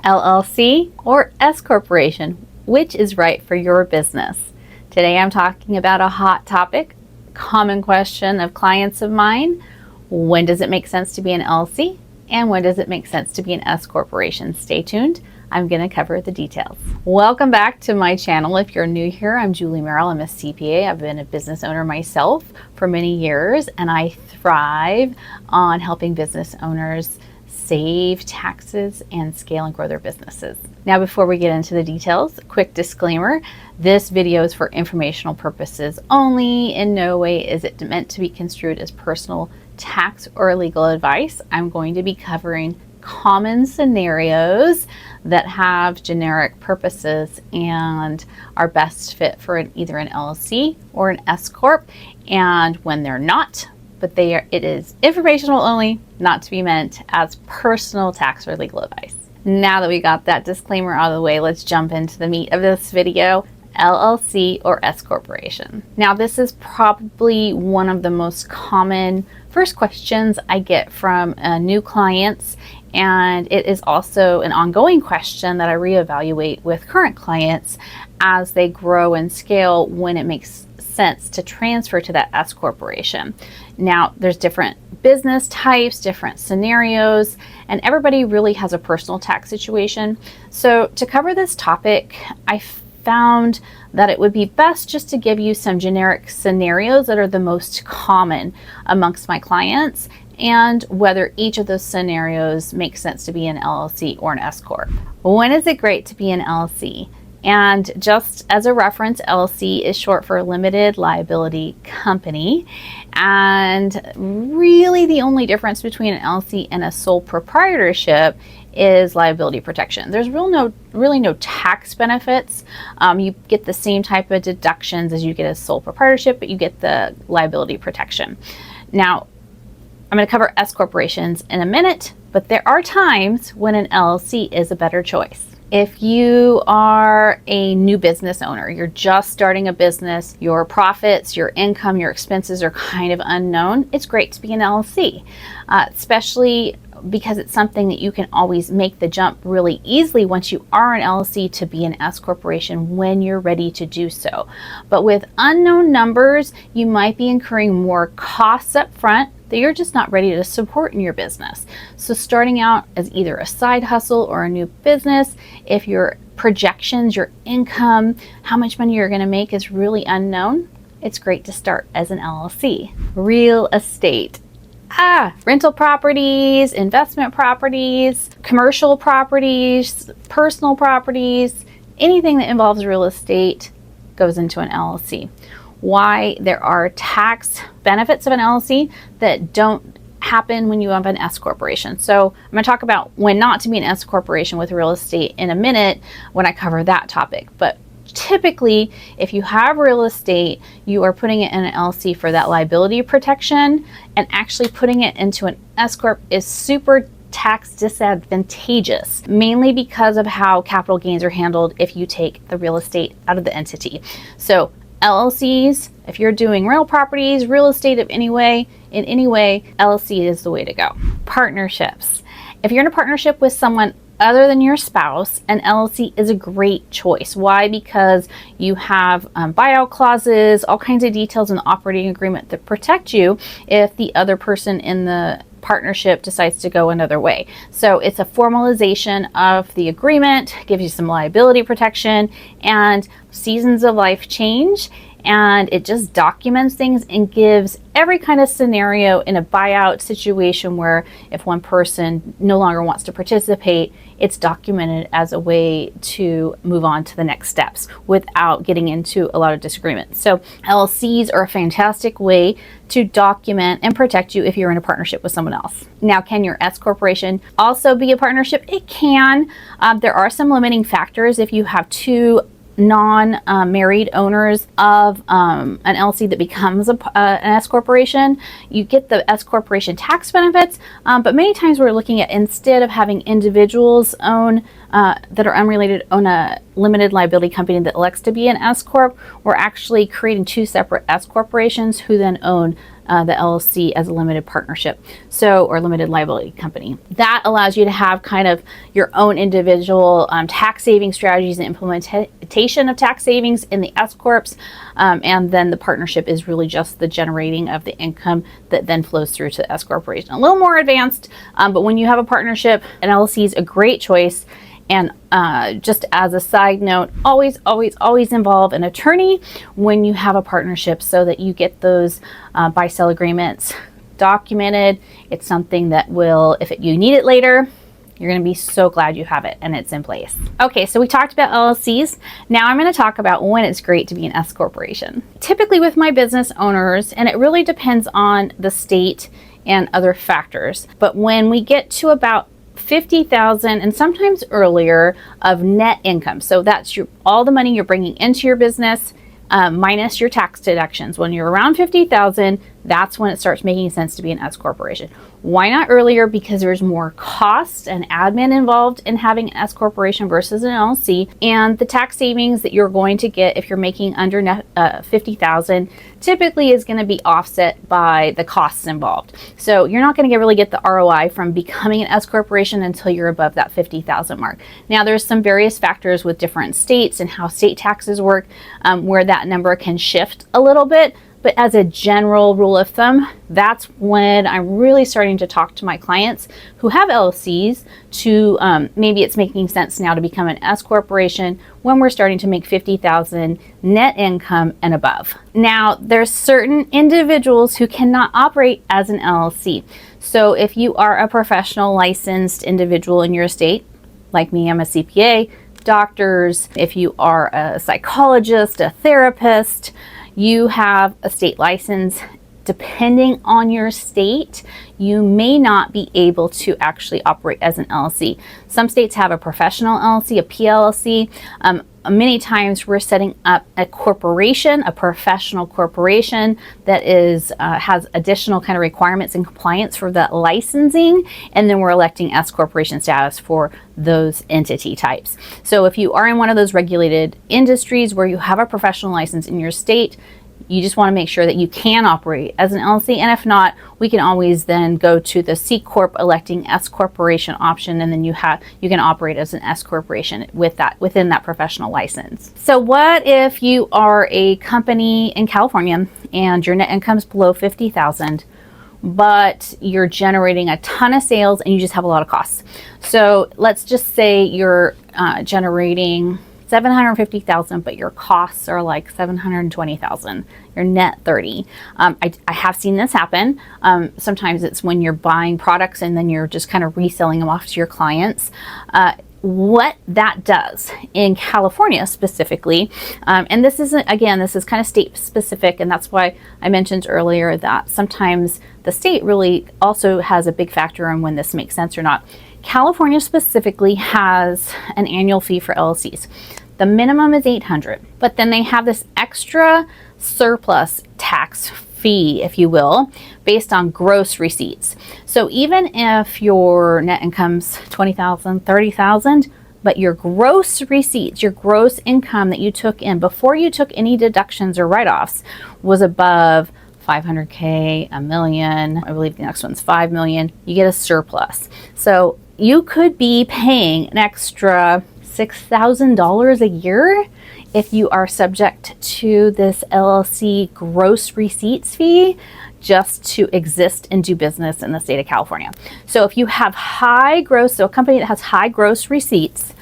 LLC or S Corporation? Which is right for your business? Today I'm talking about a hot topic, common question of clients of mine. When does it make sense to be an LLC? And when does it make sense to be an S Corporation? Stay tuned. I'm going to cover the details. Welcome back to my channel. If you're new here, I'm Julie Merrill. I'm a CPA. I've been a business owner myself for many years, and I thrive on helping business owners save taxes and scale and grow their businesses. Now, before we get into the details, quick disclaimer, this video is for informational purposes only. In no way is it meant to be construed as personal tax or legal advice. I'm going to be covering common scenarios that have generic purposes and are best fit for either an LLC or an S Corp, and when they're not, but it is informational only, not to be meant as personal tax or legal advice. Now that we got that disclaimer out of the way, let's jump into the meat of this video. LLC or S Corporation. Now, this is probably one of the most common first questions I get from new clients, and it is also an ongoing question that I reevaluate with current clients as they grow and scale when it makes sense to transfer to that S Corporation. Now, there's different business types, different scenarios, and everybody really has a personal tax situation. So to cover this topic, I found that it would be best just to give you some generic scenarios that are the most common amongst my clients and whether each of those scenarios makes sense to be an LLC or an S Corp. When is it great to be an LLC? And just as a reference, LLC is short for limited liability company. And really the only difference between an LLC and a sole proprietorship is liability protection. There's really no tax benefits. You get the same type of deductions as you get a sole proprietorship, but you get the liability protection. Now, I'm going to cover S corporations in a minute, but there are times when an LLC is a better choice. If you are a new business owner, you're just starting a business, your profits, your income, your expenses are kind of unknown, it's great to be an LLC, especially because it's something that you can always make the jump really easily once you are an LLC to be an S corporation when you're ready to do so. But with unknown numbers, you might be incurring more costs up front that you're just not ready to support in your business. So starting out as either a side hustle or a new business, if your projections, your income, how much money you're going to make is really unknown, it's great to start as an LLC. Real estate. Rental properties, investment properties, commercial properties, personal properties, anything that involves real estate goes into an LLC. Why? There are tax benefits of an LLC that don't happen when you have an S corporation. So I'm going to talk about when not to be an S corporation with real estate in a minute when I cover that topic. But typically, if you have real estate, you are putting it in an LLC for that liability protection, and actually putting it into an S Corp is super tax disadvantageous, mainly because of how capital gains are handled if you take the real estate out of the entity. So LLCs, if you're doing rental properties, real estate in any way, LLC is the way to go. Partnerships. If you're in a partnership with someone other than your spouse, an LLC is a great choice. Why? Because you have buyout clauses, all kinds of details in the operating agreement that protect you if the other person in the partnership decides to go another way. So it's a formalization of the agreement, gives you some liability protection, and seasons of life change, and it just documents things and gives every kind of scenario in a buyout situation where if one person no longer wants to participate, it's documented as a way to move on to the next steps without getting into a lot of disagreement. So LLCs are a fantastic way to document and protect you if you're in a partnership with someone else. Now, can your S corporation also be a partnership? It can. There are some limiting factors if you have two non-married owners of an LLC that becomes an S corporation. You get the S corporation tax benefits, but many times we're looking at, instead of having individuals own that are unrelated own a limited liability company that elects to be an S Corp, we're actually creating two separate S corporations who then own the LLC as a limited partnership, or limited liability company. That allows you to have kind of your own individual tax saving strategies and implementation of tax savings in the S Corps, and then the partnership is really just the generating of the income that then flows through to the S Corporation. A little more advanced, but when you have a partnership, an LLC is a great choice. And just as a side note, always involve an attorney when you have a partnership so that you get those buy-sell agreements documented. It's something that will, if you need it later, you're going to be so glad you have it and it's in place. Okay, so we talked about LLCs. Now I'm going to talk about when it's great to be an S corporation. Typically with my business owners, and it really depends on the state and other factors, but when we get to about 50,000 and sometimes earlier of net income. So that's all the money you're bringing into your business minus your tax deductions. When you're around 50,000, that's when it starts making sense to be an S corporation. Why not earlier? Because there's more cost and admin involved in having an S corporation versus an LLC, and the tax savings that you're going to get if you're making under 50,000 typically is going to be offset by the costs involved. So you're not going to really get the ROI from becoming an S corporation until you're above that 50,000 mark. Now there's some various factors with different states and how state taxes work where that number can shift a little bit. But as a general rule of thumb, that's when I'm really starting to talk to my clients who have LLCs to maybe it's making sense now to become an S corporation when we're starting to make 50,000 net income and above. Now, there's certain individuals who cannot operate as an LLC. So if you are a professional licensed individual in your state, like me, I'm a CPA, doctors, if you are a psychologist, a therapist, you have a state license. Depending on your state, you may not be able to actually operate as an LLC. Some states have a professional LLC, a PLLC. Many times we're setting up a corporation, a professional corporation that is has additional kind of requirements and compliance for that licensing, and then we're electing S corporation status for those entity types. So if you are in one of those regulated industries where you have a professional license in your state, you just want to make sure that you can operate as an LLC, and if not, we can always then go to the C Corp electing S corporation option, and then you can operate as an S corporation within that professional license. So what if you are a company in California and your net income is below 50,000, but you're generating a ton of sales and you just have a lot of costs? So let's just say you're generating 750,000, but your costs are like 720,000. Your net 30. I have seen this happen. Sometimes it's when you're buying products and then you're just kind of reselling them off to your clients. What that does in California specifically, and this is kind of state specific, and that's why I mentioned earlier that sometimes the state really also has a big factor on when this makes sense or not. California specifically has an annual fee for LLCs. The minimum is $800, but then they have this extra surplus tax fee, if you will, based on gross receipts. So even if your net income's 20,000, 30,000, but your gross receipts, your gross income that you took in before you took any deductions or write-offs was above 500K, $1 million, I believe the next one's 5 million, you get a surplus. So you could be paying an extra $6,000 a year if you are subject to this LLC gross receipts fee just to exist and do business in the state of California. So if you have so a company that has high gross receipts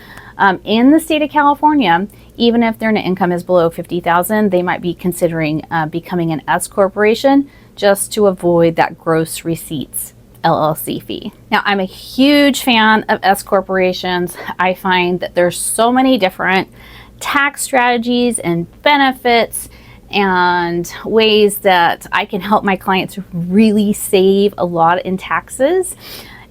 in the state of California, even if their net income is below 50,000, they might be considering becoming an S corporation just to avoid that gross receipts LLC fee. Now, I'm a huge fan of S corporations. I find that there's so many different tax strategies and benefits and ways that I can help my clients really save a lot in taxes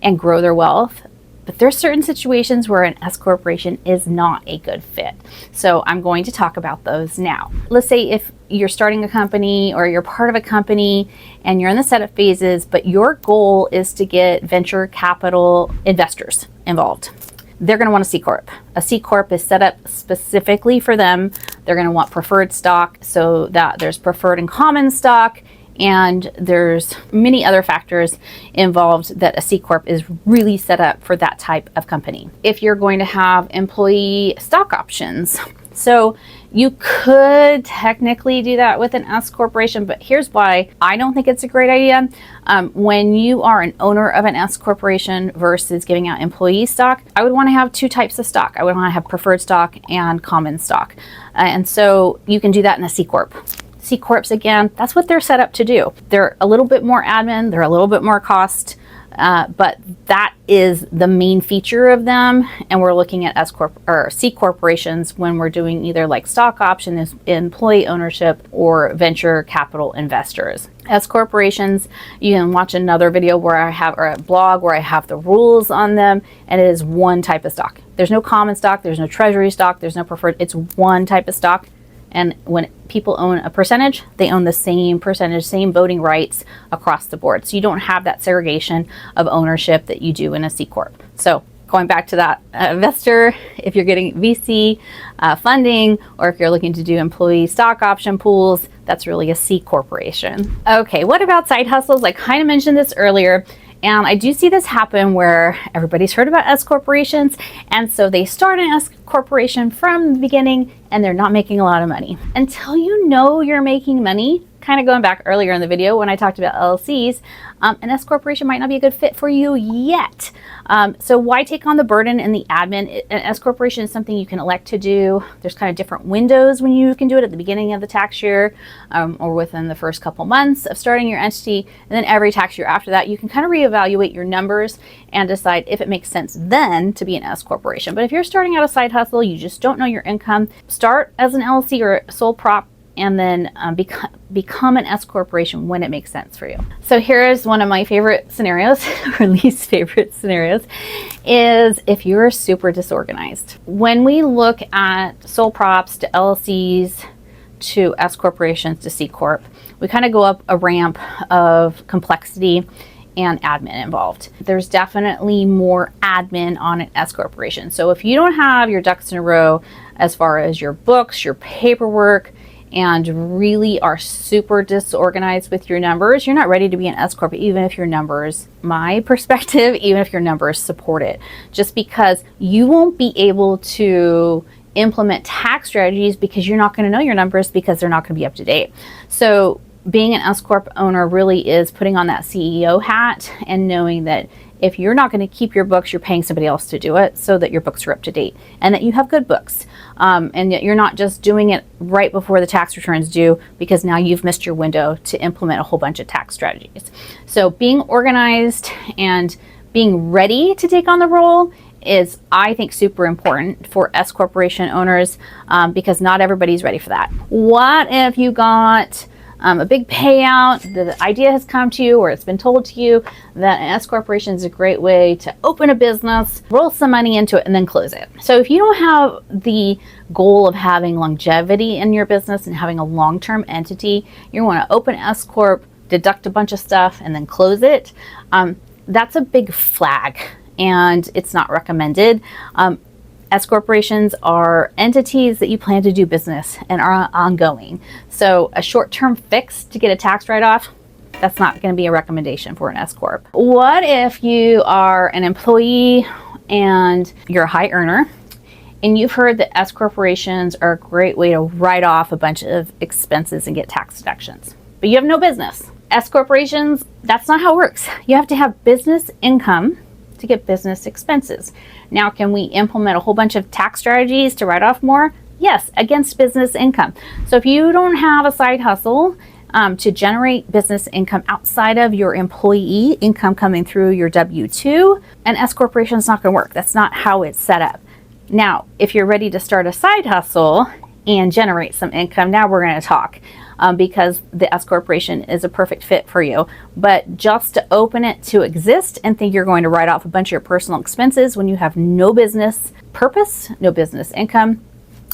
and grow their wealth. But there's certain situations where an S corporation is not a good fit. So I'm going to talk about those now. Let's say if you're starting a company or you're part of a company and you're in the setup phases, but your goal is to get venture capital investors involved. They're going to want a C Corp. A C Corp is set up specifically for them. They're going to want preferred stock so that there's preferred and common stock, And there's many other factors involved that a C Corp is really set up for that type of company. If you're going to have employee stock options, so you could technically do that with an S corporation, but here's why I don't think it's a great idea. When you are an owner of an S corporation versus giving out employee stock, I would want to have two types of stock. I would want to have preferred stock and common stock. And so you can do that in a C Corp. C Corps, again, that's what they're set up to do. They're a little bit more admin, they're a little bit more cost, but that is the main feature of them. And we're looking at S Corp or C corporations when we're doing either like stock options, employee ownership, or venture capital investors. S corporations, you can watch another video where I have, or a blog where I have the rules on them, and it is one type of stock. There's no common stock, there's no treasury stock, there's no preferred, it's one type of stock. And when people own a percentage, they own the same percentage, same voting rights across the board. So you don't have that segregation of ownership that you do in a C Corp. So going back to that investor, if you're getting VC funding, or if you're looking to do employee stock option pools, that's really a C corporation. Okay, what about side hustles? I kind of mentioned this earlier. And I do see this happen where everybody's heard about S corporations, and so they start an S corporation from the beginning and they're not making a lot of money. Until you know you're making money, kind of going back earlier in the video when I talked about LLCs, an S corporation might not be a good fit for you yet. So why take on the burden and the admin? An S corporation is something you can elect to do. There's kind of different windows when you can do it at the beginning of the tax year, or within the first couple months of starting your entity. And then every tax year after that, you can kind of reevaluate your numbers and decide if it makes sense then to be an S corporation. But if you're starting out a side hustle, you just don't know your income, start as an LLC or a sole prop, and then become an S corporation when it makes sense for you. So here is one of my favorite scenarios, or least favorite scenarios, is if you're super disorganized. When we look at sole props to LLCs to S corporations to C Corp, we kind of go up a ramp of complexity and admin involved. There's definitely more admin on an S corporation. So if you don't have your ducks in a row as far as your books, your paperwork, and really are super disorganized with your numbers, you're not ready to be an S Corp, even if your numbers, my perspective, even if your numbers support it. Just because you won't be able to implement tax strategies because you're not going to know your numbers because they're not going to be up to date. So being an S Corp owner really is putting on that CEO hat and knowing that if you're not going to keep your books, you're paying somebody else to do it so that your books are up to date and that you have good books. And that you're not just doing it right before the tax returns due because now you've missed your window to implement a whole bunch of tax strategies. So being organized and being ready to take on the role is, I think, super important for S corporation owners, because not everybody's ready for that. What if you got a big payout, the idea has come to you or it's been told to you that an S corporation is a great way to open a business, roll some money into it, and then close it. So if you don't have the goal of having longevity in your business and having a long-term entity, you want to open S Corp, deduct a bunch of stuff, and then close it, that's a big flag, and it's not recommended. S corporations are entities that you plan to do business and are ongoing. So a short-term fix to get a tax write-off, that's not going to be a recommendation for an S Corp. What if you are an employee and you're a high earner and you've heard that S corporations are a great way to write off a bunch of expenses and get tax deductions, but you have no business? S corporations, that's not how it works. You have to have business income to get business expenses. Now, can we implement a whole bunch of tax strategies to write off more? Yes, against business income. So if you don't have a side hustle to generate business income outside of your employee income coming through your W-2, an S corporation is not going to work. That's not how it's set up. Now, if you're ready to start a side hustle and generate some income, now we're going to talk. Because the S corporation is a perfect fit for you. But just to open it to exist and think you're going to write off a bunch of your personal expenses when you have no business purpose, no business income,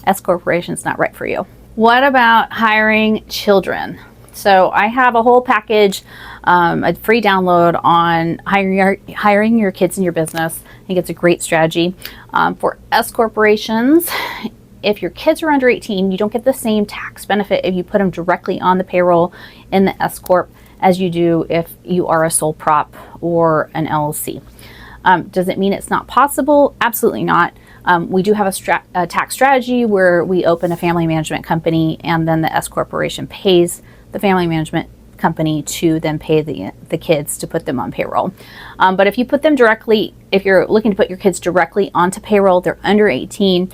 S corporation is not right for you. What about hiring children? So I have a whole package, a free download on hiring your kids in your business. I think it's a great strategy. For S corporations, if your kids are under 18, you don't get the same tax benefit if you put them directly on the payroll in the S Corp as you do if you are a sole prop or an LLC. Does it mean it's not possible? Absolutely not. We do have a tax strategy where we open a family management company and then the S corporation pays the family management company to then pay the kids to put them on payroll. But if you put them directly, if you're looking to put your kids directly onto payroll, they're under 18,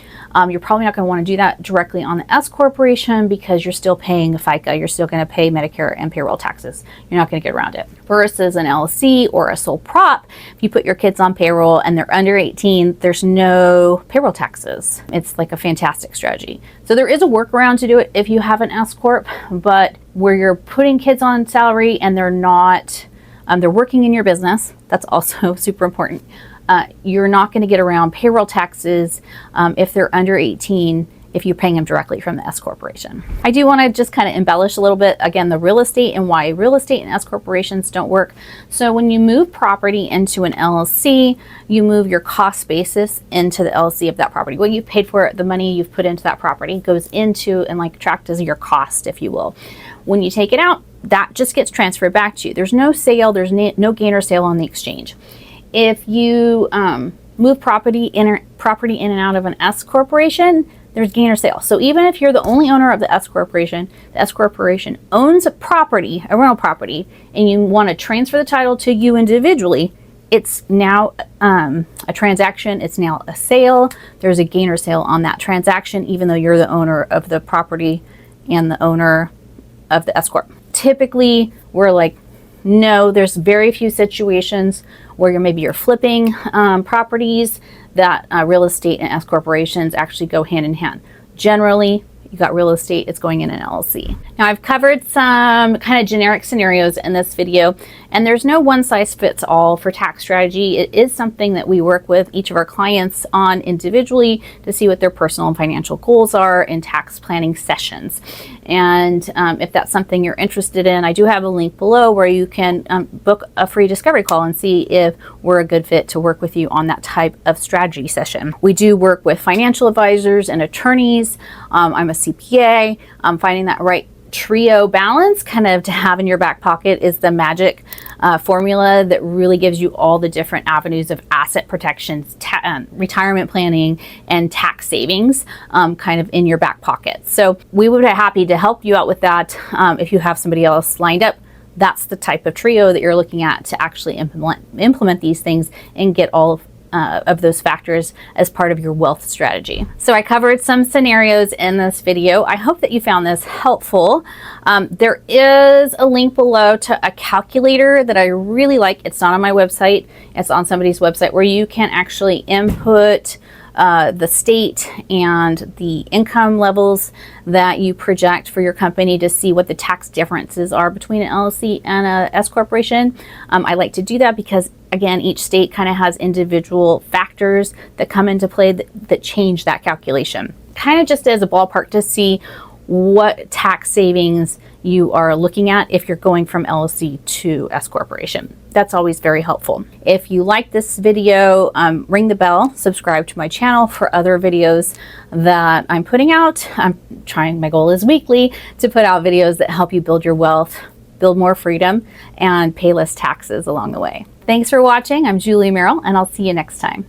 you're probably not going to want to do that directly on the S corporation because you're still paying FICA, you're still going to pay Medicare and payroll taxes. You're not going to get around it. Versus an LLC or a sole prop, if you put your kids on payroll and they're under 18, there's no payroll taxes. It's like a fantastic strategy. So there is a workaround to do it if you have an S corp, but where you're putting kids on salary and they're not, they're working in your business, that's also super important. You're not going to get around payroll taxes if they're under 18 if you're paying them directly from the S corporation. I do want to just kind of embellish a little bit, again, the real estate and why real estate and S corporations don't work. So when you move property into an LLC, you move your cost basis into the LLC of that property. What you've paid for it, the money you've put into that property goes into and like tracked as your cost, if you will. When you take it out, that just gets transferred back to you. There's no sale, there's no gain or sale on the exchange. If you move property in and out of an S corporation, there's gain or sale. So even if you're the only owner of the S corporation owns a property, a rental property, and you want to transfer the title to you individually, it's now a transaction, it's now a sale. There's a gain or sale on that transaction, even though you're the owner of the property and the owner of the S corp. Typically, we're like, no, there's very few situations where maybe you're flipping properties that real estate and S corporations actually go hand in hand. Generally, you got real estate, it's going in an LLC. Now I've covered some kind of generic scenarios in this video, and there's no one size fits all for tax strategy. It is something that we work with each of our clients on individually to see what their personal and financial goals are in tax planning sessions. And if that's something you're interested in, I do have a link below where you can book a free discovery call and see if we're a good fit to work with you on that type of strategy session. We do work with financial advisors and attorneys. I'm a CPA. Finding that right trio balance kind of to have in your back pocket is the magic formula that really gives you all the different avenues of asset protections, retirement planning, and tax savings kind of in your back pocket. So we would be happy to help you out with that. If you have somebody else lined up, that's the type of trio that you're looking at to actually implement these things and get all of those factors as part of your wealth strategy. So I covered some scenarios in this video. I hope that you found this helpful. There is a link below to a calculator that I really like. It's not on my website. It's on somebody's website where you can actually input the state and the income levels that you project for your company to see what the tax differences are between an LLC and a S corporation. I like to do that because, again, each state kind of has individual factors that come into play that change that calculation. Kind of just as a ballpark to see what tax savings you are looking at if you're going from LLC to S corporation. That's always very helpful. If you like this video, ring the bell, subscribe to my channel for other videos that I'm putting out. My goal is weekly to put out videos that help you build your wealth, build more freedom, and pay less taxes along the way. Thanks for watching. I'm Julie Merrill, and I'll see you next time.